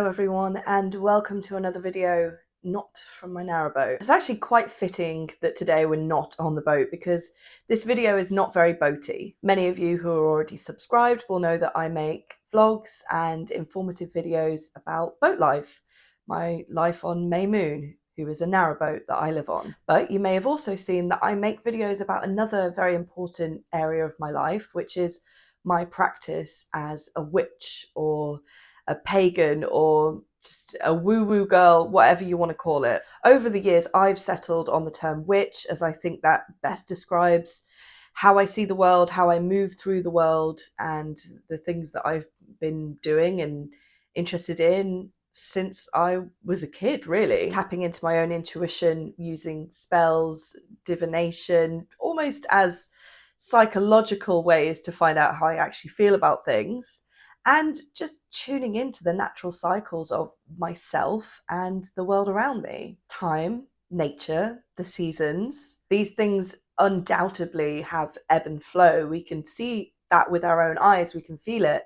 everyone, and welcome to another video not from my narrowboat. It's actually quite fitting that today we're not on the boat because this video is not very boaty. Many of you who are already subscribed will know that I make vlogs and informative videos about boat life, my life on May Moon, who is a narrowboat that I live on. But you may have also seen that I make videos about another very important area of my life, which is my practice as a witch or a pagan or just a woo-woo girl, whatever you want to call it. Over the years, I've settled on the term witch as I think that best describes how I see the world, how I move through the world, and the things that I've been doing and interested in since I was a kid, really. Tapping into my own intuition, using spells, divination, almost as psychological ways to find out how I actually feel about things, and just tuning into the natural cycles of myself and the world around me. Time, nature, the seasons, these things undoubtedly have ebb and flow. We can see that with our own eyes, we can feel it.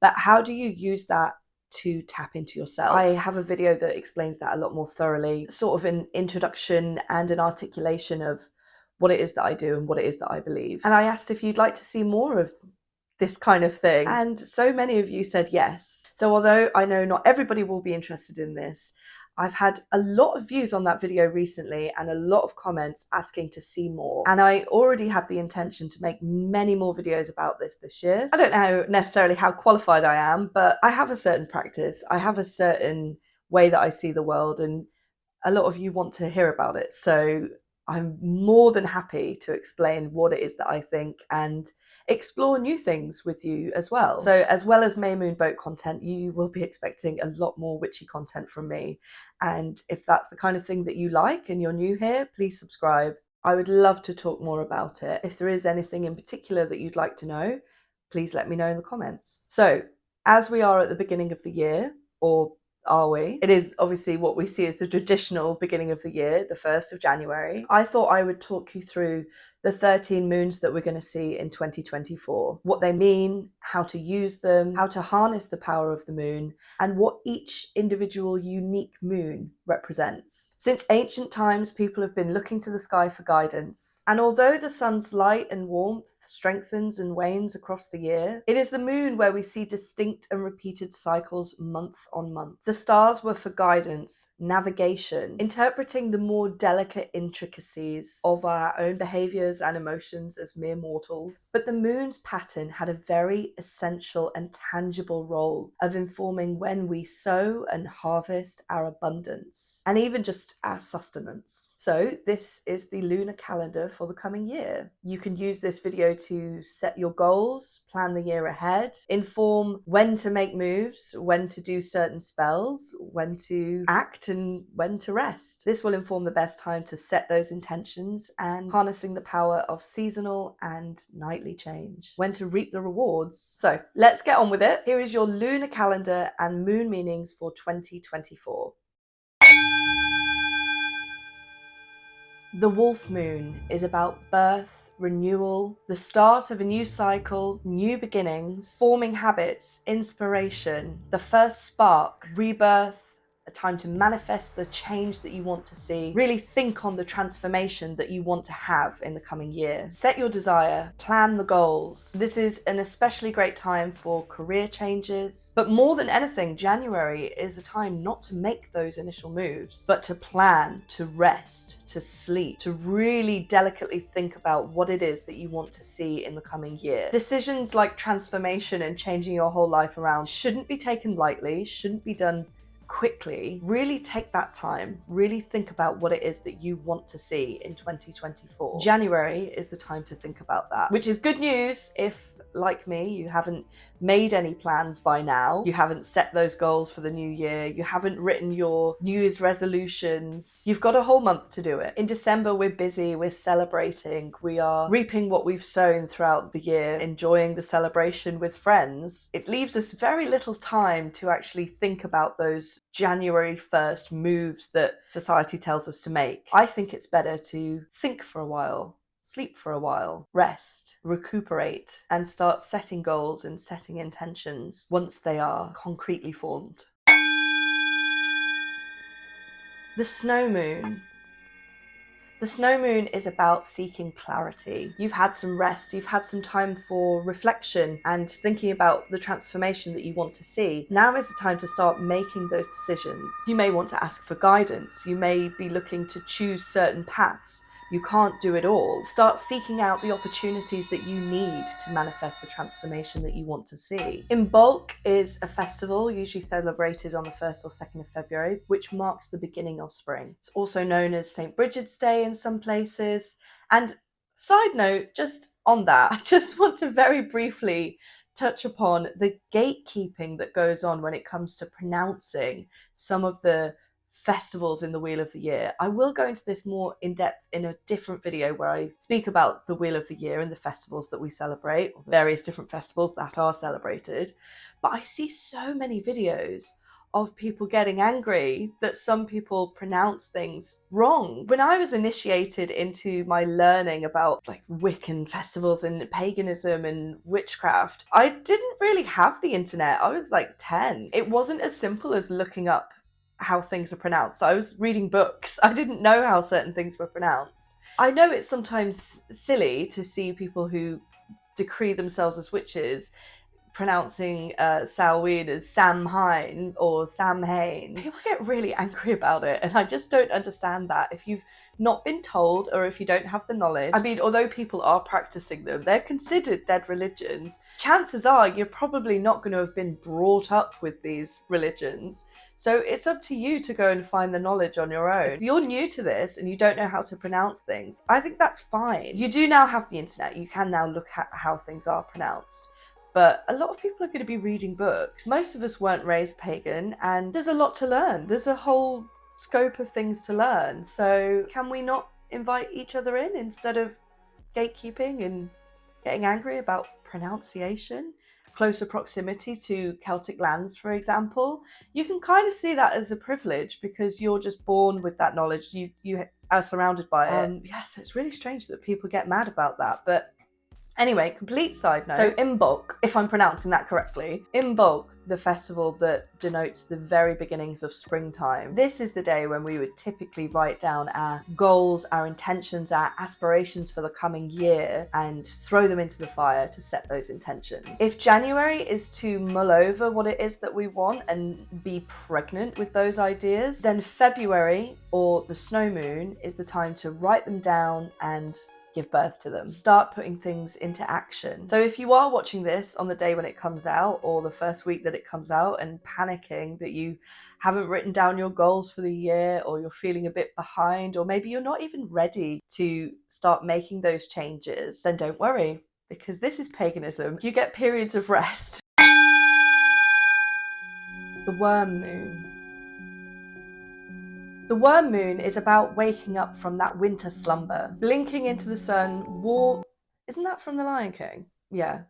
But how do you use that to tap into yourself? I have a video that explains that a lot more thoroughly, sort of an introduction and an articulation of what it is that I do and what it is that I believe. And I asked if you'd like to see more of this kind of thing, and so many of you said yes. So although I know not everybody will be interested in this, I've had a lot of views on that video recently and a lot of comments asking to see more. And I already had the intention to make many more videos about this year. I don't know necessarily how qualified I am, but I have a certain practice. I have a certain way that I see the world, and a lot of you want to hear about it. So I'm more than happy to explain what it is that I think and explore new things with you as well. So as well as May Moon boat content, you will be expecting a lot more witchy content from me. And if that's the kind of thing that you like and you're new here, please subscribe. I would love to talk more about it. If there is anything in particular that you'd like to know, please let me know in the comments. So as we are at the beginning of the year, or are we? It is obviously what we see as the traditional beginning of the year, the 1st of January. I thought I would talk you through the 13 moons that we're going to see in 2024, what they mean, how to use them, how to harness the power of the moon, and what each individual unique moon represents. Since ancient times, people have been looking to the sky for guidance. And although the sun's light and warmth strengthens and wanes across the year, it is the moon where we see distinct and repeated cycles month on month. The stars were for guidance, navigation, interpreting the more delicate intricacies of our own behaviors and emotions as mere mortals. But the moon's pattern had a very essential and tangible role of informing when we sow and harvest our abundance, and even just our sustenance. So this is the lunar calendar for the coming year. You can use this video to set your goals, plan the year ahead, inform when to make moves, when to do certain spells, when to act and when to rest. This will inform the best time to set those intentions and harnessing the power of seasonal and nightly change, when to reap the rewards. So let's get on with it. Here is your lunar calendar and moon meanings for 2024. The wolf moon is about birth, renewal, the start of a new cycle, new beginnings, forming habits, inspiration, the first spark, rebirth, a time to manifest the change that you want to see. Really think on the transformation that you want to have in the coming year. Set your desire, plan the goals. This is an especially great time for career changes. But more than anything, January is a time not to make those initial moves, but to plan, to rest, to sleep, to really delicately think about what it is that you want to see in the coming year. Decisions like transformation and changing your whole life around shouldn't be taken lightly, shouldn't be done quickly. Really take that time, really think about what it is that you want to see in 2024. January is the time to think about that, which is good news if, like me, you haven't made any plans by now, you haven't set those goals for the new year, you haven't written your New Year's resolutions. You've got a whole month to do it. In December, we're busy, we're celebrating, we are reaping what we've sown throughout the year, enjoying the celebration with friends. It leaves us very little time to actually think about those January 1st moves that society tells us to make. I think it's better to think for a while, sleep for a while, rest, recuperate, and start setting goals and setting intentions once they are concretely formed. The snow moon. The snow moon is about seeking clarity. You've had some rest, you've had some time for reflection and thinking about the transformation that you want to see. Now is the time to start making those decisions. You may want to ask for guidance. You may be looking to choose certain paths. You can't do it all. Start seeking out the opportunities that you need to manifest the transformation that you want to see. Imbolc is a festival usually celebrated on the 1st or 2nd of February, which marks the beginning of spring. It's also known as St. Bridget's Day in some places. And side note, just on that, I just want to very briefly touch upon the gatekeeping that goes on when it comes to pronouncing some of the festivals in the Wheel of the Year. I will go into this more in depth in a different video where I speak about the Wheel of the Year and the festivals that we celebrate, or the various different festivals that are celebrated. But I see so many videos of people getting angry that some people pronounce things wrong. When I was initiated into my learning about like Wiccan festivals and paganism and witchcraft, I didn't really have the internet. I was like 10. It wasn't as simple as looking up how things are pronounced. I was reading books. I didn't know how certain things were pronounced. I know it's sometimes silly to see people who decree themselves as witches pronouncing Samhain as Samhain or Samhain. People get really angry about it, and I just don't understand that. If you've not been told, or if you don't have the knowledge, I mean, although people are practicing them, they're considered dead religions. Chances are you're probably not going to have been brought up with these religions. So it's up to you to go and find the knowledge on your own. If you're new to this and you don't know how to pronounce things, I think that's fine. You do now have the internet. You can now look at how things are pronounced. But a lot of people are going to be reading books. Most of us weren't raised pagan, and there's a lot to learn. There's a whole scope of things to learn. So can we not invite each other in instead of gatekeeping and getting angry about pronunciation? Closer proximity to Celtic lands, for example, you can kind of see that as a privilege because you're just born with that knowledge. You are surrounded by it. So it's really strange that people get mad about that, but anyway, complete side note. So Imbolc, if I'm pronouncing that correctly, Imbolc, the festival that denotes the very beginnings of springtime. This is the day when we would typically write down our goals, our intentions, our aspirations for the coming year and throw them into the fire to set those intentions. If January is to mull over what it is that we want and be pregnant with those ideas, then February or the snow moon is the time to write them down and give birth to them. Start putting things into action. So if you are watching this on the day when it comes out or the first week that it comes out and panicking that you haven't written down your goals for the year, or you're feeling a bit behind, or maybe you're not even ready to start making those changes, then don't worry, because this is paganism. You get periods of rest. The worm moon. The worm moon is about waking up from that winter slumber, blinking into the sun, warm. Isn't that from The Lion King? Yeah,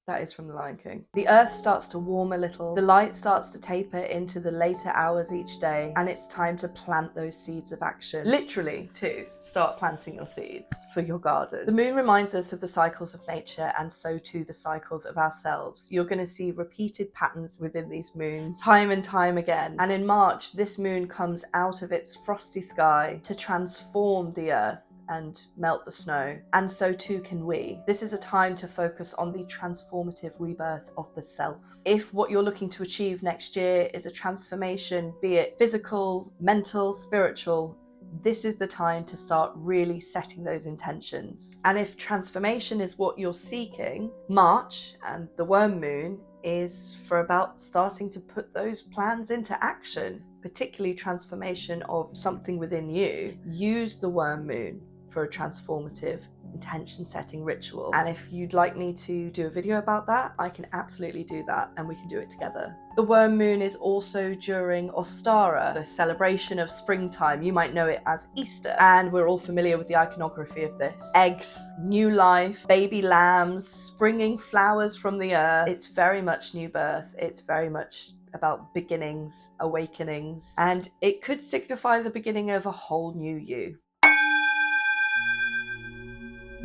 that is from The Lion King. The earth starts to warm a little, the light starts to taper into the later hours each day, and it's time to plant those seeds of action. Literally, to start planting your seeds for your garden. The moon reminds us of the cycles of nature, and so too the cycles of ourselves. You're going to see repeated patterns within these moons, time and time again. And in March, this moon comes out of its frosty sky to transform the earth and melt the snow, and so too can we. This is a time to focus on the transformative rebirth of the self. If what you're looking to achieve next year is a transformation, be it physical, mental, spiritual, this is the time to start really setting those intentions. And if transformation is what you're seeking, March and the worm moon is for about starting to put those plans into action, particularly transformation of something within you. Use the worm moon for a transformative intention setting ritual. And if you'd like me to do a video about that, I can absolutely do that, and we can do it together. The worm moon is also during Ostara, the celebration of springtime. You might know it as Easter, and we're all familiar with the iconography of this. Eggs, new life, baby lambs, springing flowers from the earth. It's very much new birth. It's very much about beginnings, awakenings, and it could signify the beginning of a whole new you.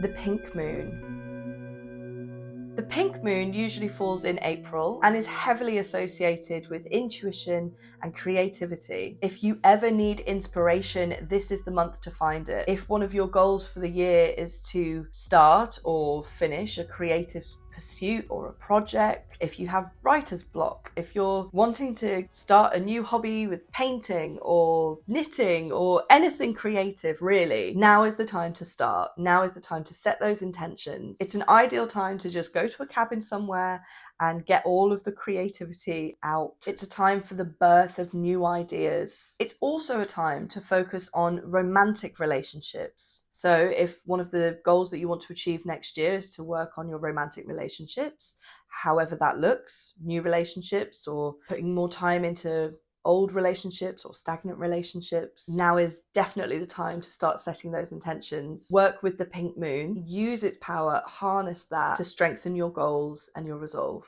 The pink moon. The pink moon usually falls in April and is heavily associated with intuition and creativity. If you ever need inspiration, this is the month to find it. If one of your goals for the year is to start or finish a creative pursuit or a project, if you have writer's block, if you're wanting to start a new hobby with painting or knitting or anything creative, really, now is the time to start. Now is the time to set those intentions. It's an ideal time to just go to a cabin somewhere and get all of the creativity out. It's a time for the birth of new ideas. It's also a time to focus on romantic relationships. So if one of the goals that you want to achieve next year is to work on your romantic relationships, however that looks, new relationships or putting more time into old relationships or stagnant relationships, now is definitely the time to start setting those intentions. Work with the pink moon, use its power, harness that to strengthen your goals and your resolve.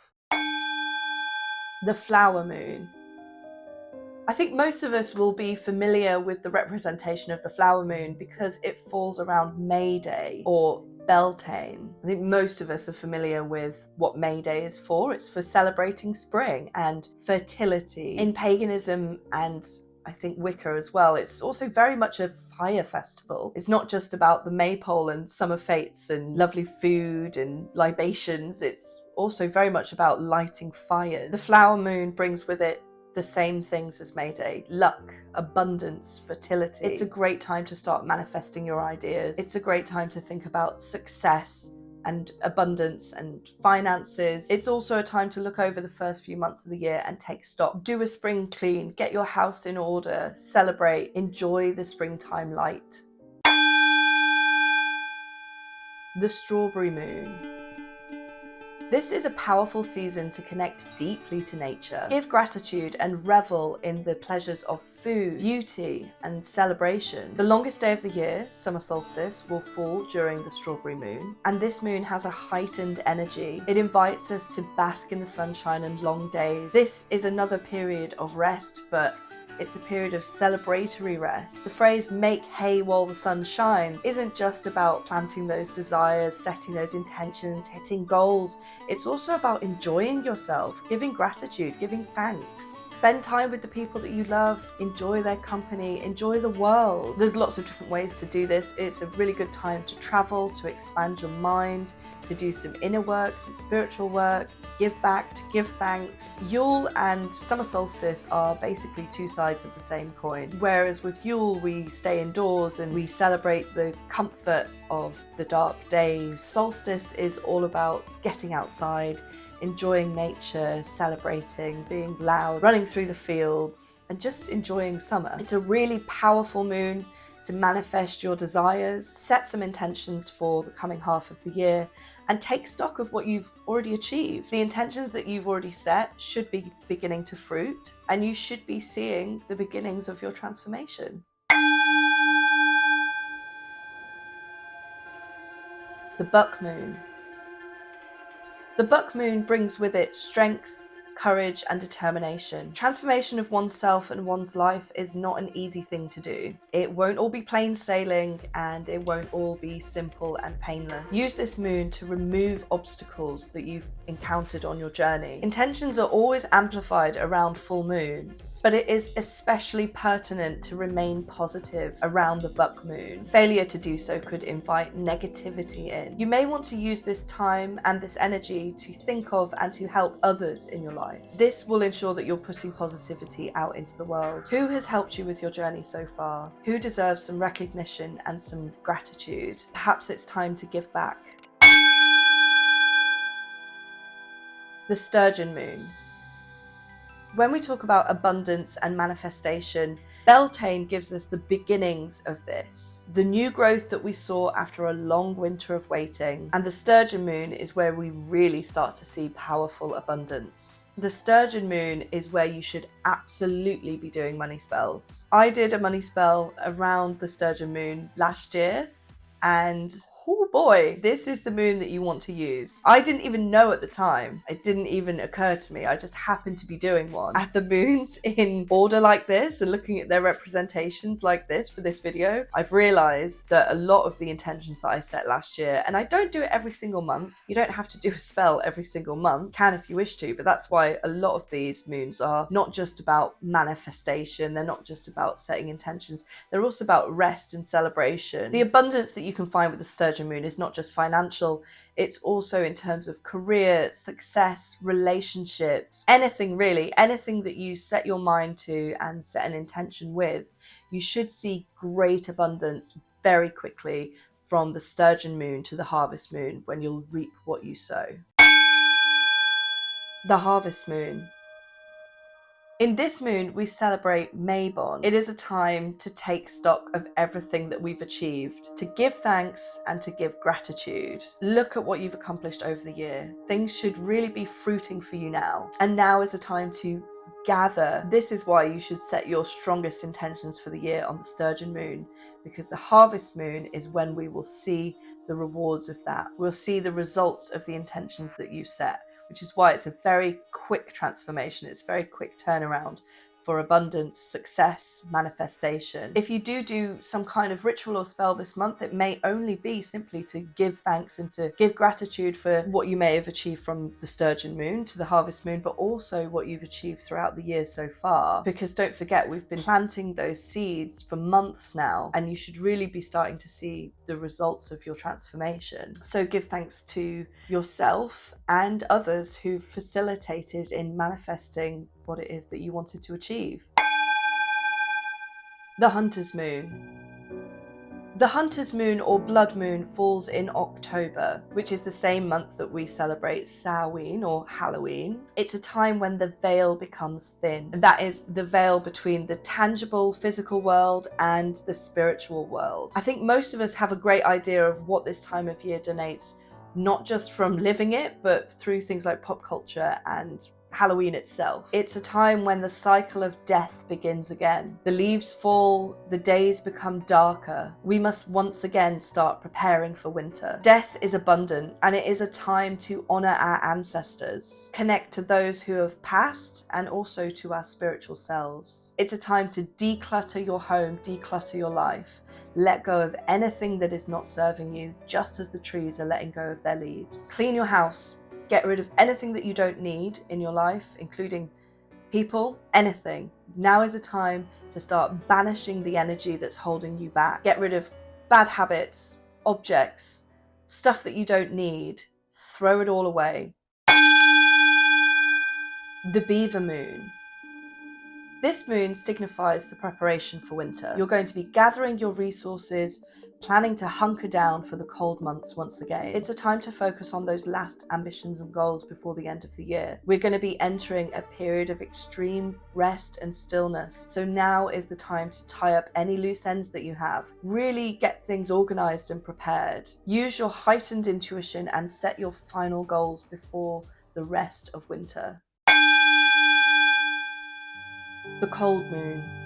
The flower moon. I think most of us will be familiar with the representation of the flower moon because it falls around May Day or Beltane. I think most of us are familiar with what May Day is for. It's for celebrating spring and fertility. In paganism and I think Wicca as well, it's also very much a fire festival. It's not just about the maypole and summer fates and lovely food and libations. It's also very much about lighting fires. The flower moon brings with it the same things as May Day: luck, abundance, fertility. It's a great time to start manifesting your ideas. It's a great time to think about success and abundance and finances. It's also a time to look over the first few months of the year and take stock. Do a spring clean, get your house in order, celebrate, enjoy the springtime light. The strawberry moon. This is a powerful season to connect deeply to nature, give gratitude and revel in the pleasures of food, beauty and celebration. The longest day of the year, summer solstice, will fall during the strawberry moon, and this moon has a heightened energy. It invites us to bask in the sunshine and long days. This is another period of rest, but it's a period of celebratory rest. The phrase "make hay while the sun shines" isn't just about planting those desires, setting those intentions, hitting goals. It's also about enjoying yourself, giving gratitude, giving thanks. Spend time with the people that you love, enjoy their company, enjoy the world. There's lots of different ways to do this. It's a really good time to travel, to expand your mind, to do some inner work, some spiritual work, to give back, to give thanks. Yule and summer solstice are basically two sides of the same coin. Whereas with Yule, we stay indoors and we celebrate the comfort of the dark days. Solstice is all about getting outside, enjoying nature, celebrating, being loud, running through the fields, and just enjoying summer. It's a really powerful moon to manifest your desires, set some intentions for the coming half of the year, and take stock of what you've already achieved. The intentions that you've already set should be beginning to fruit, and you should be seeing the beginnings of your transformation. The buck moon. The buck moon brings with it strength, courage and determination. Transformation of oneself and one's life is not an easy thing to do. It won't all be plain sailing and it won't all be simple and painless. Use this moon to remove obstacles that you've encountered on your journey. Intentions are always amplified around full moons, but it is especially pertinent to remain positive around the buck moon. Failure to do so could invite negativity in. You may want to use this time and this energy to think of and to help others in your life. This will ensure that you're putting positivity out into the world. Who has helped you with your journey so far? Who deserves some recognition and some gratitude? Perhaps it's time to give back. The Sturgeon Moon. When we talk about abundance and manifestation, Beltane gives us the beginnings of this. The new growth that we saw after a long winter of waiting, and the Sturgeon Moon is where we really start to see powerful abundance. The Sturgeon Moon is where you should absolutely be doing money spells. I did a money spell around the Sturgeon Moon last year, and oh boy, this is the moon that you want to use. I didn't even know at the time. It didn't even occur to me. I just happened to be doing one. And the moons in order like this and looking at their representations like this for this video, I've realized that a lot of the intentions that I set last year, and I don't do it every single month. You don't have to do a spell every single month. Can if you wish to, but that's why a lot of these moons are not just about manifestation. They're not just about setting intentions. They're also about rest and celebration. The abundance that you can find with the Sturgeon Moon is not just financial, it's also in terms of career, success, relationships, anything really, anything that you set your mind to and set an intention with, you should see great abundance very quickly from the Sturgeon Moon to the Harvest Moon, when you'll reap what you sow. The Harvest Moon. In this moon, we celebrate Mabon. It is a time to take stock of everything that we've achieved, to give thanks and to give gratitude. Look at what you've accomplished over the year. Things should really be fruiting for you now. And now is a time to gather. This is why you should set your strongest intentions for the year on the Sturgeon Moon, because the Harvest Moon is when we will see the rewards of that. We'll see the results of the intentions that you set, which is why it's a very quick transformation. It's a very quick turnaround for abundance, success, manifestation. If you do some kind of ritual or spell this month, it may only be simply to give thanks and to give gratitude for what you may have achieved from the Sturgeon Moon to the Harvest Moon, but also what you've achieved throughout the year so far. Because don't forget, we've been planting those seeds for months now, and you should really be starting to see the results of your transformation. So give thanks to yourself and others who've facilitated in manifesting what it is that you wanted to achieve. The Hunter's Moon. The Hunter's Moon or Blood Moon falls in October, which is the same month that we celebrate Samhain or Halloween. It's a time when the veil becomes thin, and that is the veil between the tangible physical world and the spiritual world. I think most of us have a great idea of what this time of year donates, not just from living it, but through things like pop culture and Halloween itself. It's a time when the cycle of death begins again. The leaves fall, the days become darker. We must once again start preparing for winter. Death is abundant, and it is a time to honor our ancestors, connect to those who have passed, and also to our spiritual selves. It's a time to declutter your home, declutter your life. Let go of anything that is not serving you, just as the trees are letting go of their leaves. Clean your house. Get rid of anything that you don't need in your life, including people, anything. Now is a time to start banishing the energy that's holding you back. Get rid of bad habits, objects, stuff that you don't need. Throw it all away. The Beaver Moon. This moon signifies the preparation for winter. You're going to be gathering your resources, planning to hunker down for the cold months once again. It's a time to focus on those last ambitions and goals before the end of the year. We're going to be entering a period of extreme rest and stillness. So now is the time to tie up any loose ends that you have. Really get things organized and prepared. Use your heightened intuition and set your final goals before the rest of winter. The Cold Moon.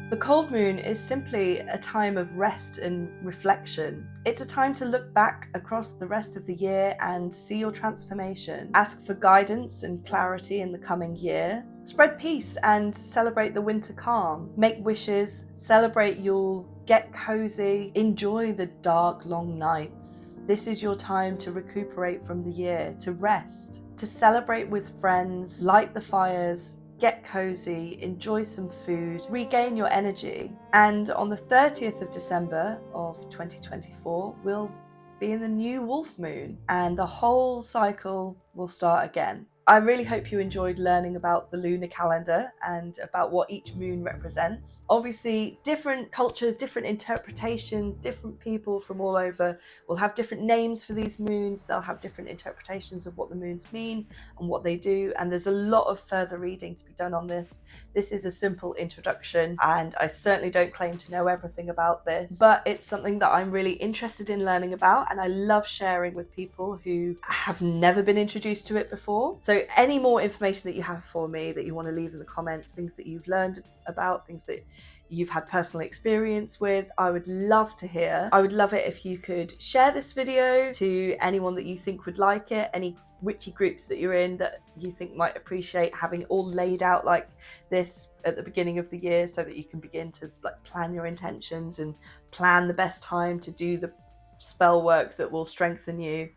The cold moon is simply a time of rest and reflection. It's a time to look back across the rest of the year and see your transformation. Ask for guidance and clarity in the coming year. Spread peace and celebrate the winter calm. Make wishes, celebrate Yule, get cozy, enjoy the dark, long nights. This is your time to recuperate from the year, to rest, to celebrate with friends, light the fires, get cozy, enjoy some food, regain your energy. And on the 30th of December of 2024, we'll be in the new wolf moon and the whole cycle will start again. I really hope you enjoyed learning about the lunar calendar and about what each moon represents. Obviously, different cultures, different interpretations, different people from all over will have different names for these moons. They'll have different interpretations of what the moons mean and what they do. And there's a lot of further reading to be done on this. This is a simple introduction, and I certainly don't claim to know everything about this, but it's something that I'm really interested in learning about, and I love sharing with people who have never been introduced to it before. So So any more information that you have for me that you want to leave in the comments, things that you've learned about, things that you've had personal experience with, I would love to hear. I would love it if you could share this video to anyone that you think would like it, any witchy groups that you're in that you think might appreciate having it all laid out like this at the beginning of the year, so that you can begin to like plan your intentions and plan the best time to do the spell work that will strengthen you.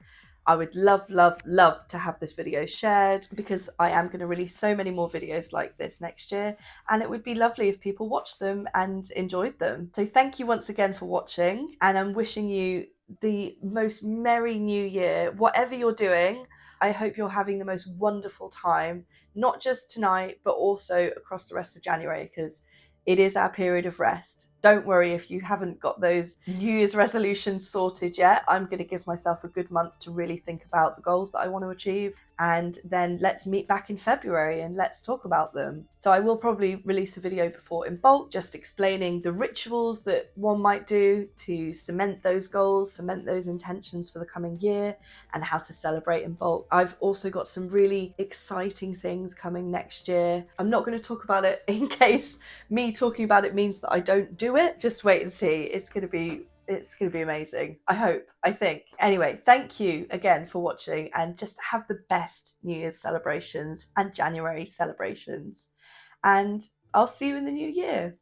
I would love to have this video shared, because I am going to release so many more videos like this next year, and it would be lovely if people watched them and enjoyed them. So thank you once again for watching, and I'm wishing you the most merry new year. Whatever you're doing, I hope you're having the most wonderful time, not just tonight, but also across the rest of January, because it is our period of rest. Don't worry if you haven't got those New Year's resolutions sorted yet. I'm going to give myself a good month to really think about the goals that I want to achieve, and then let's meet back in February and let's talk about them. So I will probably release a video before in bulk, just explaining the rituals that one might do to cement those goals, cement those intentions for the coming year, and how to celebrate in bulk. I've also got some really exciting things coming next year. I'm not going to talk about it in case me talking about it means that I don't do it. Just wait and see. It's going to be amazing. I hope, I think. Anyway, thank you again for watching, and just have the best New Year's celebrations and January celebrations. And I'll see you in the new year.